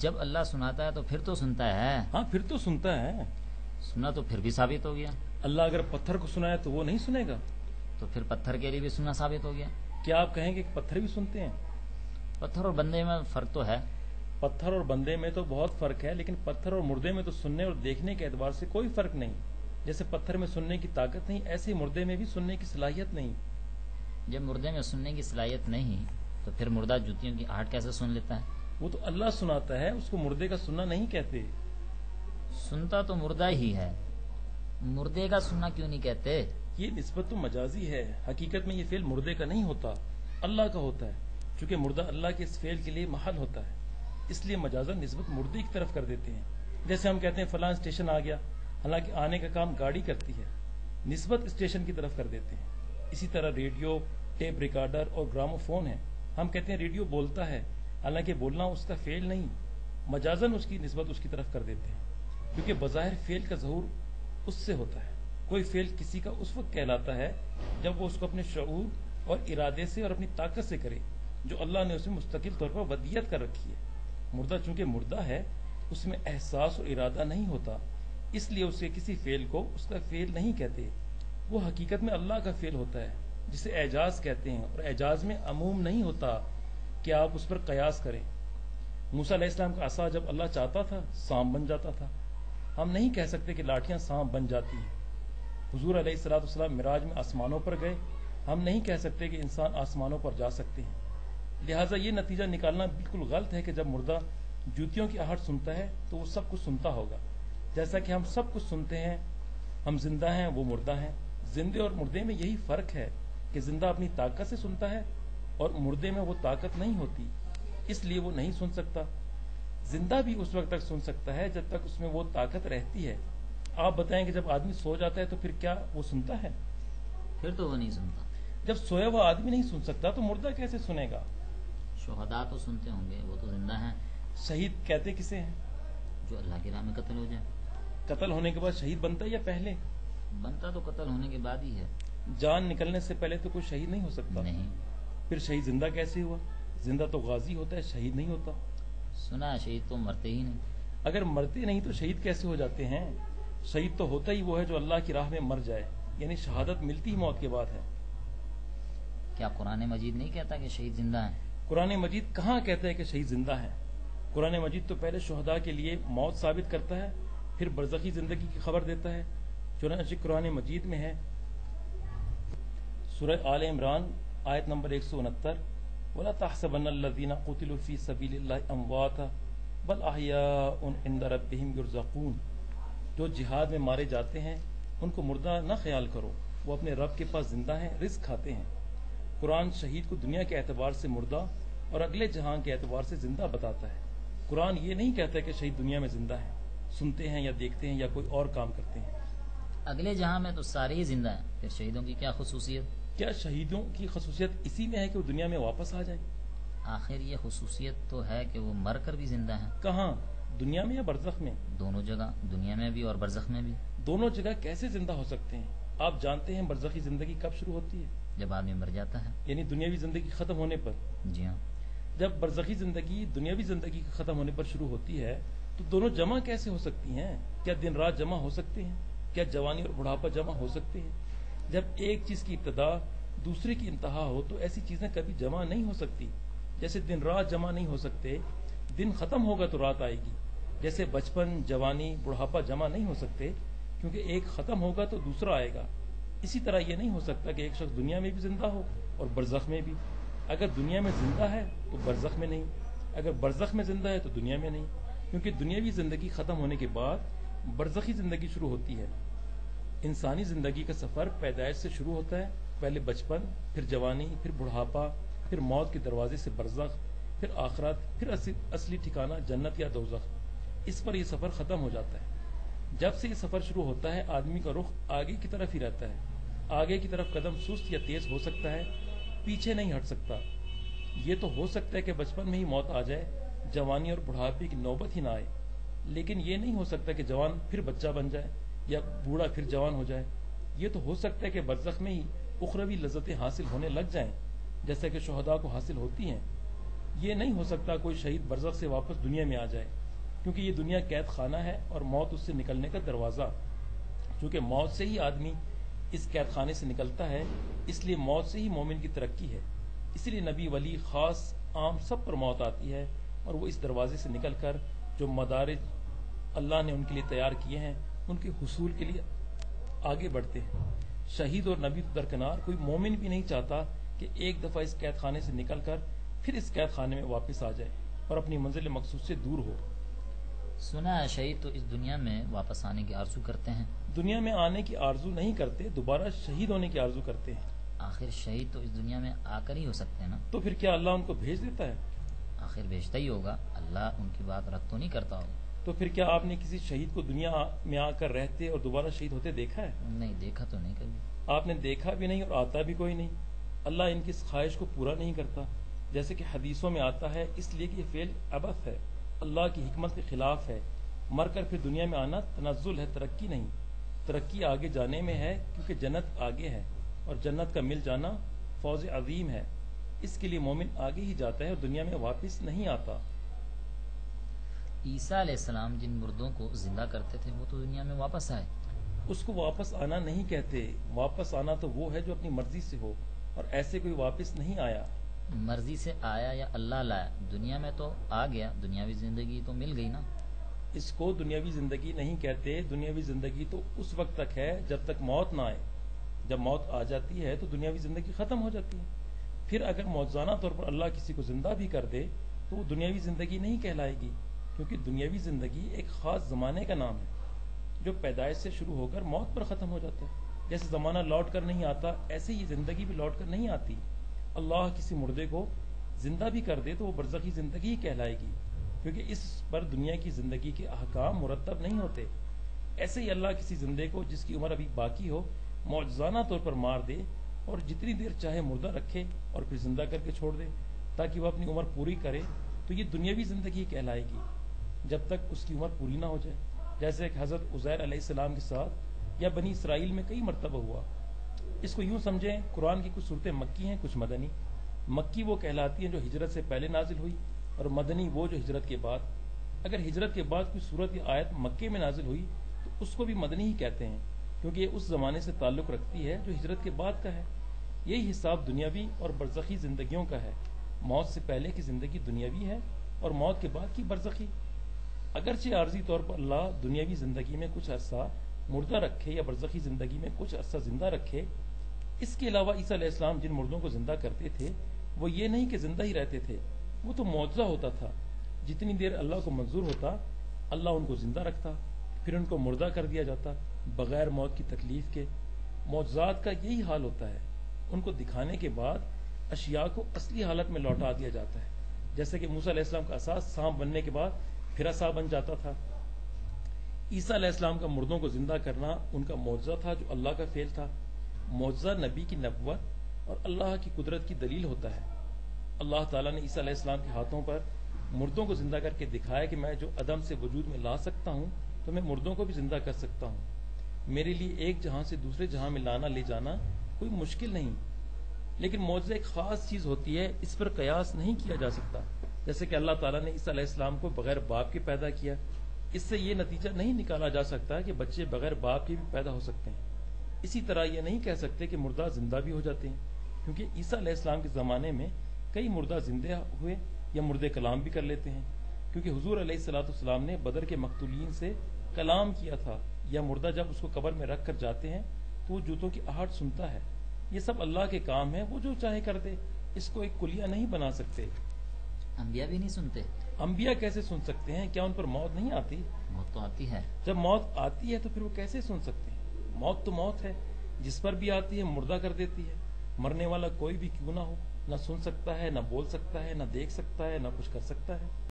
جب اللہ سناتا ہے تو پھر تو سنتا ہے. ہاں پھر تو سنتا ہے. سنا تو پھر بھی ثابت ہو گیا. اللہ اگر پتھر کو سنائے تو وہ نہیں سنے گا؟ تو پھر پتھر کے لیے بھی سننا ثابت ہو گیا. کیا آپ کہیں گے کہ پتھر بھی سنتے ہیں؟ پتھر اور بندے میں فرق تو ہے. پتھر اور بندے میں تو بہت فرق ہے، لیکن پتھر اور مردے میں تو سننے اور دیکھنے کے اعتبار سے کوئی فرق نہیں. جیسے پتھر میں سننے کی طاقت نہیں، ایسے ہی مردے میں بھی سننے کی صلاحیت نہیں. جب مردے میں سننے کی صلاحیت نہیں تو پھر مردہ جوتیوں کی آہٹ کیسے سن لیتا ہے؟ وہ تو اللہ سناتا ہے، اس کو مردے کا سننا نہیں کہتے. سنتا تو مردہ ہی ہے، مردے کا سننا کیوں نہیں کہتے؟ یہ نسبت تو مجازی ہے، حقیقت میں یہ فعل مردے کا نہیں ہوتا، اللہ کا ہوتا ہے. چونکہ مردہ اللہ کے اس فعل کے لیے محل ہوتا ہے، اس لیے مجازن نسبت مردے کی طرف کر دیتے ہیں. جیسے ہم کہتے ہیں فلاں اسٹیشن آ گیا، حالانکہ آنے کا کام گاڑی کرتی ہے، نسبت اسٹیشن کی طرف کر دیتے ہیں. اسی طرح ریڈیو، ٹیپ ریکارڈر اور گرامو فون ہے، ہم کہتے ہیں ریڈیو بولتا ہے، حالانکہ بولنا اس کا فعل نہیں، مجازن اس کی نسبت اس کی طرف کر دیتے ہیں. کیونکہ بظاہر فعل کا ظہور اس سے ہوتا ہے. کوئی فعل کسی کا اس وقت کہلاتا ہے جب وہ اس کو اپنے شعور اور ارادے سے اور اپنی طاقت سے کرے، جو اللہ نے اسے مستقل طور پر ودیت کر رکھی ہے. مردہ چونکہ مردہ ہے، اس میں احساس اور ارادہ نہیں ہوتا، اس لیے اسے کسی فعل کو اس کا فعل نہیں کہتے. وہ حقیقت میں اللہ کا فعل ہوتا ہے، جسے اعجاز کہتے ہیں. اور اعجاز میں عموم نہیں ہوتا کہ آپ اس پر قیاس کریں. موسیٰ علیہ السلام کا عصا جب اللہ چاہتا تھا سانپ بن جاتا تھا. ہم نہیں کہہ سکتے کہ لاٹیاں سانپ بن جاتی ہیں. حضور علیہ الصلوۃ والسلام معراج میں آسمانوں پر گئے، ہم نہیں کہہ سکتے کہ انسان آسمانوں پر جا سکتے ہیں. لہٰذا یہ نتیجہ نکالنا بالکل غلط ہے کہ جب مردہ جوتیوں کی آہٹ سنتا ہے تو وہ سب کچھ سنتا ہوگا. جیسا کہ ہم سب کچھ سنتے ہیں، ہم زندہ ہیں، وہ مردہ ہیں. زندے اور مردے میں یہی فرق ہے کہ زندہ اپنی طاقت سے سنتا ہے اور مردے میں وہ طاقت نہیں ہوتی، اس لیے وہ نہیں سن سکتا. زندہ بھی اس وقت تک سن سکتا ہے جب تک اس میں وہ طاقت رہتی ہے. آپ بتائیں کہ جب آدمی سو جاتا ہے تو پھر کیا وہ سنتا ہے؟ پھر تو وہ نہیں سنتا. جب سویا ہوا آدمی نہیں سن سکتا تو مردہ کیسے سنے گا؟ شہداء تو سنتے ہوں گے، وہ تو زندہ ہیں. شہید کہتے کسے ہیں؟ جو اللہ کی راہ میں قتل ہو جائے. قتل ہونے کے بعد شہید بنتا ہے یا پہلے؟ بنتا تو قتل ہونے کے بعد ہی ہے. جان نکلنے سے پہلے تو کوئی شہید نہیں ہو سکتا. نہیں. پھر شہید زندہ کیسے ہوا؟ زندہ تو غازی ہوتا ہے، شہید نہیں ہوتا. سنا ہے شہید تو مرتے ہی نہیں. اگر مرتے نہیں تو شہید کیسے ہو جاتے ہیں؟ شہید تو ہوتا ہی وہ ہے جو اللہ کی راہ میں مر جائے، یعنی شہادت ملتی ہی موت کے بعد ہے. کیا قرآن مجید نہیں کہتا کہ شہید زندہ ہیں؟ قرآن مجید کہاں کہتا ہے کہ شہید زندہ ہیں؟ قرآن مجید تو پہلے شہداء کے لیے موت ثابت کرتا ہے، پھر برزخی زندگی کی خبر دیتا ہے. چنانچہ قرآن مجید میں ہے سورہ آل عمران آیت نمبر 169، وَلَا تَحْسَبَنَّ الَّذِينَ قُتِلُوا فِي سَبِيلِ اللَّهِ أَمْوَاتًا بَلْ أَحْيَاءٌ عِندَ رَبِّهِمْ يُرْزَقُونَ. جو جہاد میں مارے جاتے ہیں ان کو مردہ نہ خیال کرو، وہ اپنے رب کے پاس زندہ ہیں، رزق کھاتے ہیں. قرآن شہید کو دنیا کے اعتبار سے مردہ اور اگلے جہاں کے اعتبار سے زندہ بتاتا ہے. قرآن یہ نہیں کہتا کہ شہید دنیا میں زندہ ہیں، سنتے ہیں یا دیکھتے ہیں یا کوئی اور کام کرتے ہیں. اگلے جہاں میں تو سارے ہی زندہ ہیں، پھر شہیدوں کی کیا خصوصیت؟ کیا شہیدوں کی خصوصیت اسی میں ہے کہ وہ دنیا میں واپس آ جائیں؟ آخر یہ خصوصیت تو ہے کہ وہ مر کر بھی زندہ ہیں. کہاں، دنیا میں یا برزخ میں؟ دونوں جگہ، دنیا میں بھی اور برزخ میں بھی. دونوں جگہ کیسے زندہ ہو سکتے ہیں؟ آپ جانتے ہیں برزخی زندگی کب شروع ہوتی ہے؟ جب آدمی مر جاتا ہے. یعنی دنیاوی زندگی ختم ہونے پر. جی ہاں. جب برزخی زندگی دنیاوی زندگی ختم ہونے پر شروع ہوتی ہے تو دونوں جمع کیسے ہو سکتی ہیں؟ کیا دن رات جمع ہو سکتے ہیں؟ کیا جوانی اور بڑھاپا جمع ہو سکتے ہیں؟ جب ایک چیز کی ابتدا دوسرے کی انتہا ہو تو ایسی چیزیں کبھی جمع نہیں ہو سکتی. جیسے دن رات جمع نہیں ہو سکتے، دن ختم ہوگا تو رات آئے گی. جیسے بچپن، جوانی، بڑھاپا جمع نہیں ہو سکتے، کیونکہ ایک ختم ہوگا تو دوسرا آئے گا. اسی طرح یہ نہیں ہو سکتا کہ ایک شخص دنیا میں بھی زندہ ہو اور برزخ میں بھی. اگر دنیا میں زندہ ہے تو برزخ میں نہیں، اگر برزخ میں زندہ ہے تو دنیا میں نہیں، کیونکہ دنیاوی زندگی ختم ہونے کے بعد برزخی زندگی شروع ہوتی ہے. انسانی زندگی کا سفر پیدائش سے شروع ہوتا ہے، پہلے بچپن، پھر جوانی، پھر بڑھاپا، پھر موت کے دروازے سے برزخ، پھر آخرت، پھر اصلی ٹھکانہ جنت یا دوزخ. اس پر یہ سفر ختم ہو جاتا ہے. جب سے یہ سفر شروع ہوتا ہے آدمی کا رخ آگے کی طرف ہی رہتا ہے. آگے کی طرف قدم سست یا تیز ہو سکتا ہے، پیچھے نہیں ہٹ سکتا. یہ تو ہو سکتا ہے کہ بچپن میں ہی موت آ جائے، جوانی اور بڑھاپے کی نوبت ہی نہ آئے، لیکن یہ نہیں ہو سکتا کہ جوان پھر بچہ بن جائے یا بوڑھا پھر جوان ہو جائے. یہ تو ہو سکتا ہے کہ برزخ میں ہی اخروی لذتیں حاصل ہونے لگ جائیں، جیسا کہ شہداء کو حاصل ہوتی ہیں. یہ نہیں ہو سکتا کوئی شہید برزخ سے واپس دنیا میں آ جائے، کیونکہ یہ دنیا قید خانہ ہے اور موت اس سے نکلنے کا دروازہ۔ چونکہ موت سے ہی آدمی اس قید خانے سے نکلتا ہے، اس لیے موت سے ہی مومن کی ترقی ہے۔ اسی لیے نبی، ولی، خاص، عام سب پر موت آتی ہے، اور وہ اس دروازے سے نکل کر جو مدارج اللہ نے ان کے لیے تیار کیے ہیں ان کے حصول کے لیے آگے بڑھتے ہیں۔ شہید اور نبی تو درکنار، کوئی مومن بھی نہیں چاہتا کہ ایک دفعہ اس قید خانے سے نکل کر پھر اس قید خانے میں واپس آ جائے اور اپنی منزل مقصود سے دور ہو۔ سنا ہے شہید تو اس دنیا میں واپس آنے کی آرزو کرتے ہیں۔ دنیا میں آنے کی آرزو نہیں کرتے، دوبارہ شہید ہونے کی آرزو کرتے ہیں۔ آخر شہید تو اس دنیا میں آ کر ہی ہو سکتے ہیں نا؟ تو پھر کیا اللہ ان کو بھیج دیتا ہے؟ آخر بھیجتا ہی ہوگا، اللہ ان کی بات رد تو نہیں کرتا ہوگا۔ تو پھر کیا آپ نے کسی شہید کو دنیا میں آ کر رہتے اور دوبارہ شہید ہوتے دیکھا ہے؟ نہیں، دیکھا تو نہیں کبھی۔ آپ نے دیکھا بھی نہیں اور آتا بھی کوئی نہیں۔ اللہ ان کی اس خواہش کو پورا نہیں کرتا، جیسے کہ حدیثوں میں آتا ہے، اس لیے کہ یہ فعل عبث ہے، اللہ کی حکمت کے خلاف ہے۔ مر کر پھر دنیا میں آنا تنزل ہے، ترقی نہیں۔ ترقی آگے جانے میں ہے، کیونکہ جنت آگے ہے اور جنت کا مل جانا فوز عظیم ہے۔ اس کے لیے مومن آگے ہی جاتا ہے اور دنیا میں واپس نہیں آتا۔ عیسیٰ علیہ السلام جن مردوں کو زندہ کرتے تھے وہ تو دنیا میں واپس آئے۔ اس کو واپس آنا نہیں کہتے، واپس آنا تو وہ ہے جو اپنی مرضی سے ہو، اور ایسے کوئی واپس نہیں آیا۔ مرضی سے آیا یا اللہ لایا، دنیا میں تو آ گیا، دنیاوی زندگی تو مل گئی نا۔ اس کو دنیاوی زندگی نہیں کہتے، دنیاوی زندگی تو اس وقت تک ہے جب تک موت نہ آئے۔ جب موت آ جاتی ہے تو دنیاوی زندگی ختم ہو جاتی ہے۔ پھر اگر موجزانہ طور پر اللہ کسی کو زندہ بھی کر دے تو وہ دنیاوی زندگی نہیں کہلائے گی، کیونکہ دنیاوی زندگی ایک خاص زمانے کا نام ہے جو پیدائش سے شروع ہو کر موت پر ختم ہو جاتا ہے۔ جیسے زمانہ لوٹ کر نہیں آتا، ایسے یہ زندگی بھی لوٹ کر نہیں آتی۔ اللہ کسی مردے کو زندہ بھی کر دے تو وہ برزخی زندگی ہی کہلائے گی، کیونکہ اس پر دنیا کی زندگی کے احکام مرتب نہیں ہوتے۔ ایسے ہی اللہ کسی زندے کو جس کی عمر ابھی باقی ہو معجزانہ طور پر مار دے اور جتنی دیر چاہے مردہ رکھے اور پھر زندہ کر کے چھوڑ دے تاکہ وہ اپنی عمر پوری کرے، تو یہ دنیاوی زندگی کہلائے گی جب تک اس کی عمر پوری نہ ہو جائے، جیسے کہ حضرت عزیر علیہ السلام کے ساتھ یا بنی اسرائیل میں کئی مرتبہ ہوا۔ اس کو یوں سمجھیں، قرآن کی کچھ صورتیں مکی ہیں، کچھ مدنی۔ مکی وہ کہلاتی ہیں جو ہجرت سے پہلے نازل ہوئی، اور مدنی وہ جو ہجرت کے بعد۔ اگر ہجرت کے بعد کوئی صورت یا آیت مکے میں نازل ہوئی تو اس کو بھی مدنی ہی کہتے ہیں، کیونکہ یہ اس زمانے سے تعلق رکھتی ہے جو ہجرت کے بعد کا ہے۔ یہی حساب دنیاوی اور برزخی زندگیوں کا ہے۔ موت سے پہلے کی زندگی دنیاوی ہے اور موت کے بعد کی برزخی۔ اگرچہ عارضی طور پر اللہ دنیاوی زندگی میں کچھ عرصہ مردہ رکھے یا برزخی زندگی میں کچھ عرصہ زندہ رکھے، اس کے علاوہ عیسیٰ علیہ السلام جن مردوں کو زندہ کرتے تھے وہ یہ نہیں کہ زندہ ہی رہتے تھے، وہ تو معجزہ ہوتا تھا۔ جتنی دیر اللہ کو منظور ہوتا اللہ ان کو زندہ رکھتا، پھر ان کو مردہ کر دیا جاتا بغیر موت کی تکلیف کے۔ معجزات کا یہی حال ہوتا ہے، ان کو دکھانے کے بعد اشیاء کو اصلی حالت میں لوٹا دیا جاتا ہے، جیسے کہ موسیٰ علیہ السلام کا عصا سانپ بننے کے بعد پھر عصا بن جاتا تھا۔ عیسیٰ علیہ السلام کا مردوں کو زندہ کرنا ان کا معجزہ تھا جو اللہ کا فعل تھا۔ معجزہ نبی کی نبوت اور اللہ کی قدرت کی دلیل ہوتا ہے۔ اللہ تعالیٰ نے عیسیٰ علیہ السلام کے ہاتھوں پر مردوں کو زندہ کر کے دکھایا کہ میں جو عدم سے وجود میں لا سکتا ہوں تو میں مردوں کو بھی زندہ کر سکتا ہوں۔ میرے لیے ایک جہاں سے دوسرے جہاں میں لانا لے جانا کوئی مشکل نہیں، لیکن معجزہ ایک خاص چیز ہوتی ہے، اس پر قیاس نہیں کیا جا سکتا۔ جیسے کہ اللہ تعالیٰ نے عیسیٰ علیہ السلام کو بغیر باپ کے پیدا کیا، اس سے یہ نتیجہ نہیں نکالا جا سکتا کہ بچے بغیر باپ کے بھی پیدا ہو سکتے ہیں۔ اسی طرح یہ نہیں کہہ سکتے کہ مردہ زندہ بھی ہو جاتے ہیں، کیونکہ عیسیٰ علیہ السلام کے زمانے میں کئی مردہ زندہ ہوئے یا مردے کلام بھی کر لیتے ہیں، کیونکہ حضور علیہ الصلوۃ والسلام نے بدر کے مقتولین سے کلام کیا تھا، یا مردہ جب اس کو قبر میں رکھ کر جاتے ہیں تو وہ جوتوں کی آہٹ سنتا ہے۔ یہ سب اللہ کے کام ہیں، وہ جو چاہے کر دے، اس کو ایک کلیہ نہیں بنا سکتے۔ انبیاء بھی نہیں سنتے؟ انبیاء کیسے سن سکتے ہیں؟ کیا ان پر موت نہیں آتی؟ موت تو آتی ہے۔ جب موت آتی ہے تو پھر وہ کیسے سن سکتے ہیں؟ موت تو موت ہے، جس پر بھی آتی ہے مردہ کر دیتی ہے۔ مرنے والا کوئی بھی کیوں نہ ہو، نہ سن سکتا ہے، نہ بول سکتا ہے، نہ دیکھ سکتا ہے، نہ کچھ کر سکتا ہے۔